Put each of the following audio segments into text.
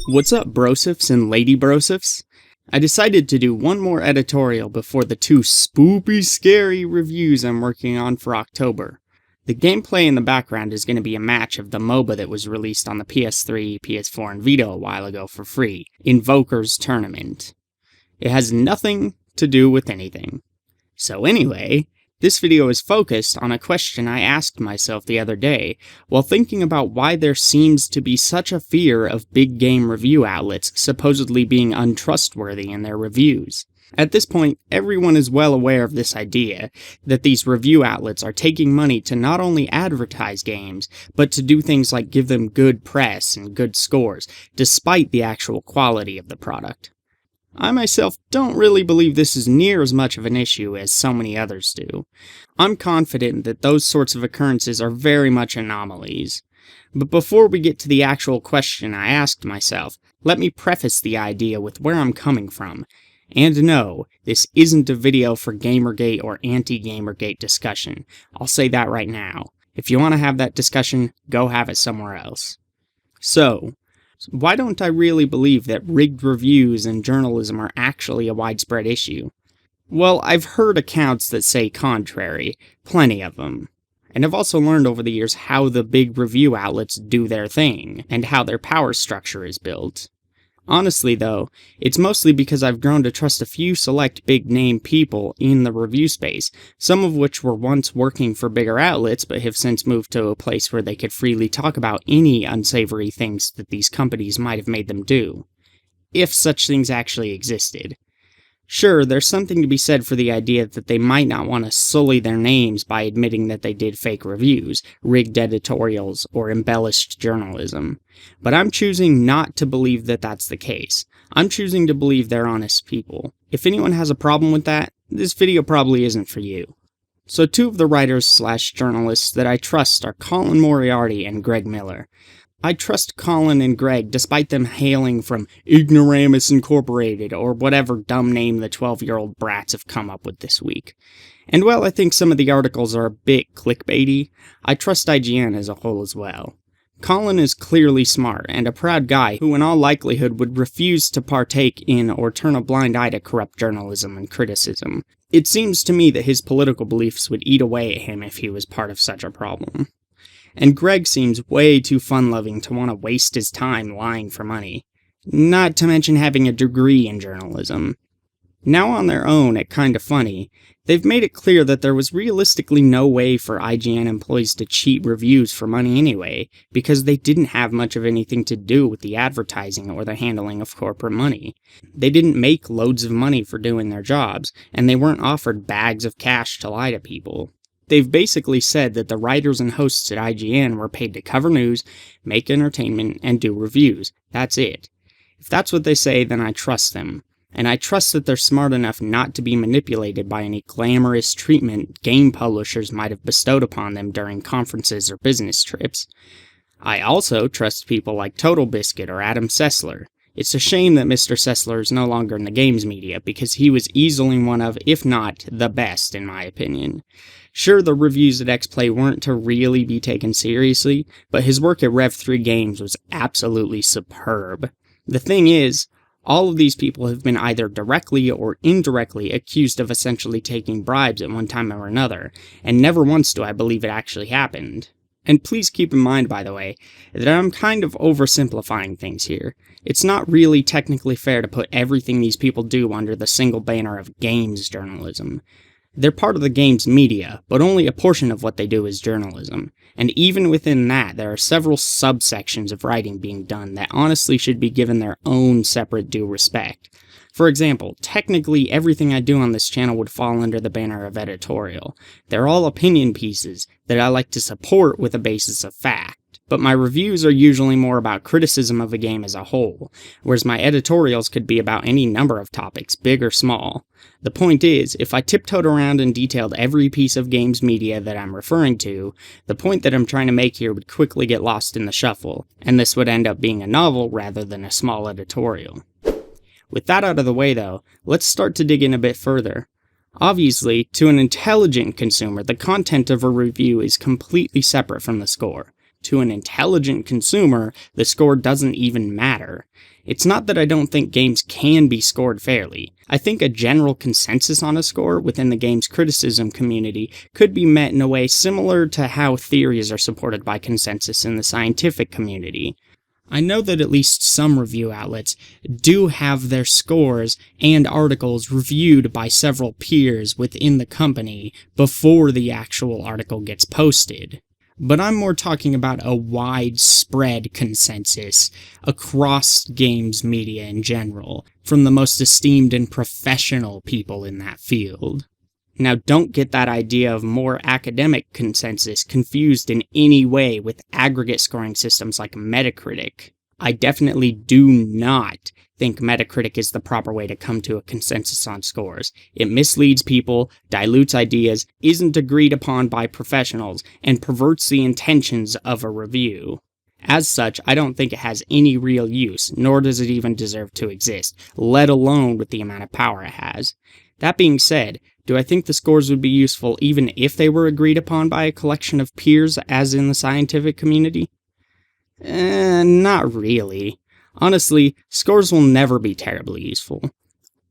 What's up, brosifs and lady brosifs? I decided to do one more editorial before the two spoopy scary reviews I'm working on for October. The gameplay in the background is going to be a match of the MOBA that was released on the PS3, PS4, and Vita a while ago for free, Invoker's Tournament. It has nothing to do with anything. So anyway, this video is focused on a question I asked myself the other day while thinking about why there seems to be such a fear of big game review outlets supposedly being untrustworthy in their reviews. At this point, everyone is well aware of this idea, that these review outlets are taking money to not only advertise games, but to do things like give them good press and good scores, despite the actual quality of the product. I myself don't really believe this is near as much of an issue as so many others do. I'm confident that those sorts of occurrences are very much anomalies. But before we get to the actual question I asked myself, let me preface the idea with where I'm coming from. And no, this isn't a video for Gamergate or anti-Gamergate discussion. I'll say that right now. If you want to have that discussion, go have it somewhere else. So, why don't I really believe that rigged reviews in journalism are actually a widespread issue? Well, I've heard accounts that say contrary, plenty of them. And I've also learned over the years how the big review outlets do their thing, and how their power structure is built. Honestly, though, it's mostly because I've grown to trust a few select big-name people in the review space, some of which were once working for bigger outlets but have since moved to a place where they could freely talk about any unsavory things that these companies might have made them do. If such things actually existed. Sure, there's something to be said for the idea that they might not want to sully their names by admitting that they did fake reviews, rigged editorials, or embellished journalism. But I'm choosing not to believe that that's the case. I'm choosing to believe they're honest people. If anyone has a problem with that, this video probably isn't for you. So two of the writers/journalists that I trust are Colin Moriarty and Greg Miller. I trust Colin and Greg despite them hailing from Ignoramus Incorporated or whatever dumb name the 12-year-old brats have come up with this week. And while I think some of the articles are a bit clickbaity, I trust IGN as a whole as well. Colin is clearly smart and a proud guy who in all likelihood would refuse to partake in or turn a blind eye to corrupt journalism and criticism. It seems to me that his political beliefs would eat away at him if he was part of such a problem. And Greg seems way too fun-loving to want to waste his time lying for money. Not to mention having a degree in journalism. Now on their own at Kinda Funny, they've made it clear that there was realistically no way for IGN employees to cheat reviews for money anyway, because they didn't have much of anything to do with the advertising or the handling of corporate money. They didn't make loads of money for doing their jobs, and they weren't offered bags of cash to lie to people. They've basically said that the writers and hosts at IGN were paid to cover news, make entertainment, and do reviews. That's it. If that's what they say, then I trust them. And I trust that they're smart enough not to be manipulated by any glamorous treatment game publishers might have bestowed upon them during conferences or business trips. I also trust people like Total Biscuit or Adam Sessler. It's a shame that Mr. Sessler is no longer in the games media, because he was easily one of, if not, the best in my opinion. Sure, the reviews at X-Play weren't to really be taken seriously, but his work at Rev 3 Games was absolutely superb. The thing is, all of these people have been either directly or indirectly accused of essentially taking bribes at one time or another, and never once do I believe it actually happened. And please keep in mind, by the way, that I'm kind of oversimplifying things here. It's not really technically fair to put everything these people do under the single banner of games journalism. They're part of the games media, but only a portion of what they do is journalism. And even within that, there are several subsections of writing being done that honestly should be given their own separate due respect. For example, technically everything I do on this channel would fall under the banner of editorial. They're all opinion pieces that I like to support with a basis of fact. But my reviews are usually more about criticism of a game as a whole, whereas my editorials could be about any number of topics, big or small. The point is, if I tiptoed around and detailed every piece of games media that I'm referring to, the point that I'm trying to make here would quickly get lost in the shuffle, and this would end up being a novel rather than a small editorial. With that out of the way though, let's start to dig in a bit further. Obviously, to an intelligent consumer, the content of a review is completely separate from the score. to an intelligent consumer, the score doesn't even matter. It's not that I don't think games can be scored fairly. I think a general consensus on a score within the game's criticism community could be met in a way similar to how theories are supported by consensus in the scientific community. I know that at least some review outlets do have their scores and articles reviewed by several peers within the company before the actual article gets posted. But I'm more talking about a widespread consensus across games media in general, from the most esteemed and professional people in that field. Now, don't get that idea of more academic consensus confused in any way with aggregate scoring systems like Metacritic. I definitely do not think Metacritic is the proper way to come to a consensus on scores. It misleads people, dilutes ideas, isn't agreed upon by professionals, and perverts the intentions of a review. As such, I don't think it has any real use, nor does it even deserve to exist, let alone with the amount of power it has. That being said, do I think the scores would be useful even if they were agreed upon by a collection of peers as in the scientific community? Not really. Honestly, scores will never be terribly useful.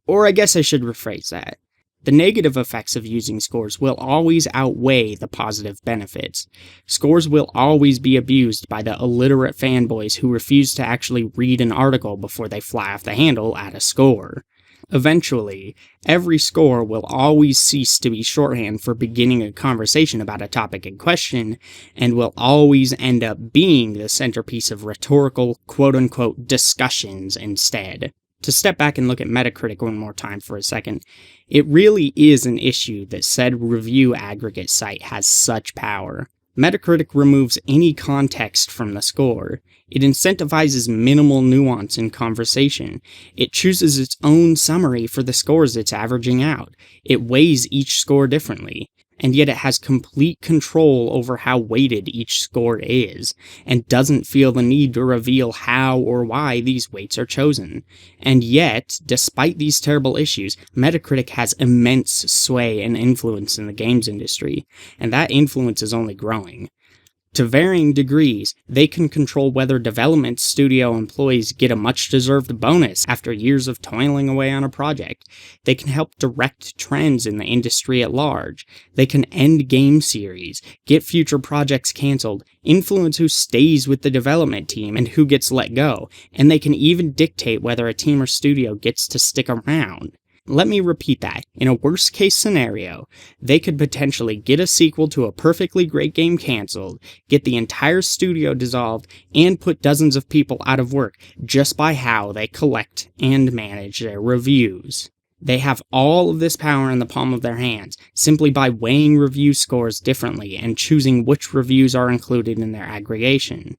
Or I guess I should rephrase that. The negative effects of using scores will always outweigh the positive benefits. Scores will always be abused by the illiterate fanboys who refuse to actually read an article before they fly off the handle at a score. Eventually, every score will always cease to be shorthand for beginning a conversation about a topic in question, and will always end up being the centerpiece of rhetorical, quote-unquote, discussions instead. To step back and look at Metacritic one more time for a second, it really is an issue that said review aggregate site has such power. Metacritic removes any context from the score. It incentivizes minimal nuance in conversation. It chooses its own summary for the scores it's averaging out. It weighs each score differently. And yet it has complete control over how weighted each score is, and doesn't feel the need to reveal how or why these weights are chosen. And yet, despite these terrible issues, Metacritic has immense sway and influence in the games industry, and that influence is only growing. To varying degrees, they can control whether development studio employees get a much-deserved bonus after years of toiling away on a project. They can help direct trends in the industry at large. They can end game series, get future projects canceled, influence who stays with the development team and who gets let go, and they can even dictate whether a team or studio gets to stick around. Let me repeat that. In a worst-case scenario, they could potentially get a sequel to a perfectly great game canceled, get the entire studio dissolved, and put dozens of people out of work just by how they collect and manage their reviews. They have all of this power in the palm of their hands, simply by weighing review scores differently and choosing which reviews are included in their aggregation.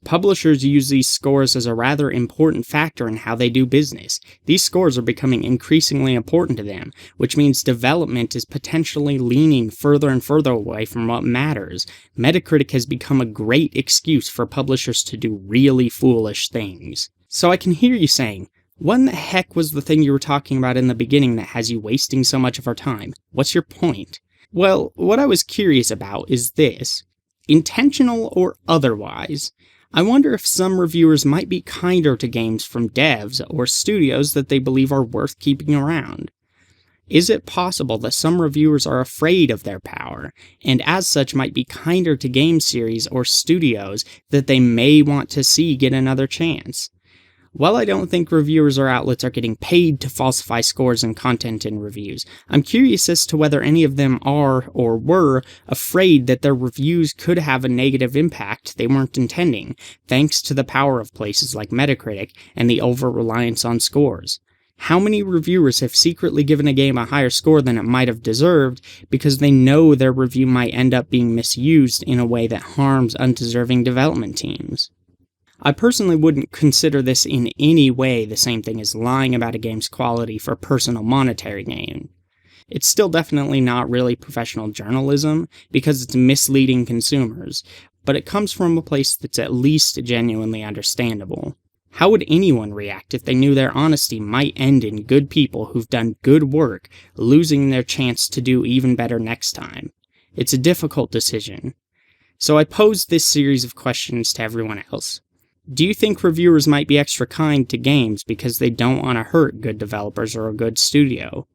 Publishers use these scores as a rather important factor in how they do business. These scores are becoming increasingly important to them, which means development is potentially leaning further and further away from what matters. Metacritic has become a great excuse for publishers to do really foolish things. So I can hear you saying, what in the heck was the thing you were talking about in the beginning that has you wasting so much of our time? What's your point? Well, what I was curious about is this. Intentional or otherwise, I wonder if some reviewers might be kinder to games from devs or studios that they believe are worth keeping around. Is it possible that some reviewers are afraid of their power, and as such might be kinder to game series or studios that they may want to see get another chance? While I don't think reviewers or outlets are getting paid to falsify scores and content in reviews, I'm curious as to whether any of them are, or were, afraid that their reviews could have a negative impact they weren't intending, thanks to the power of places like Metacritic and the over-reliance on scores. How many reviewers have secretly given a game a higher score than it might have deserved because they know their review might end up being misused in a way that harms undeserving development teams? I personally wouldn't consider this in any way the same thing as lying about a game's quality for personal monetary gain. It's still definitely not really professional journalism because it's misleading consumers, but it comes from a place that's at least genuinely understandable. How would anyone react if they knew their honesty might end in good people who've done good work losing their chance to do even better next time? It's a difficult decision. So I posed this series of questions to everyone else. Do you think reviewers might be extra kind to games because they don't want to hurt good developers or a good studio?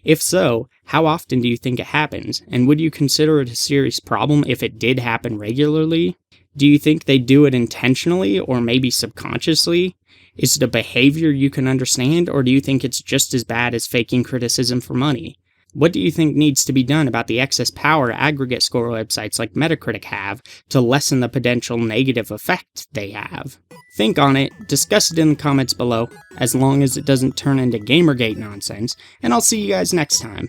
If so, how often do you think it happens, and would you consider it a serious problem if it did happen regularly? Do you think they do it intentionally or maybe subconsciously? Is it a behavior you can understand, or do you think it's just as bad as faking criticism for money? What do you think needs to be done about the excess power aggregate score websites like Metacritic have to lessen the potential negative effect they have? Think on it, discuss it in the comments below, as long as it doesn't turn into Gamergate nonsense, and I'll see you guys next time.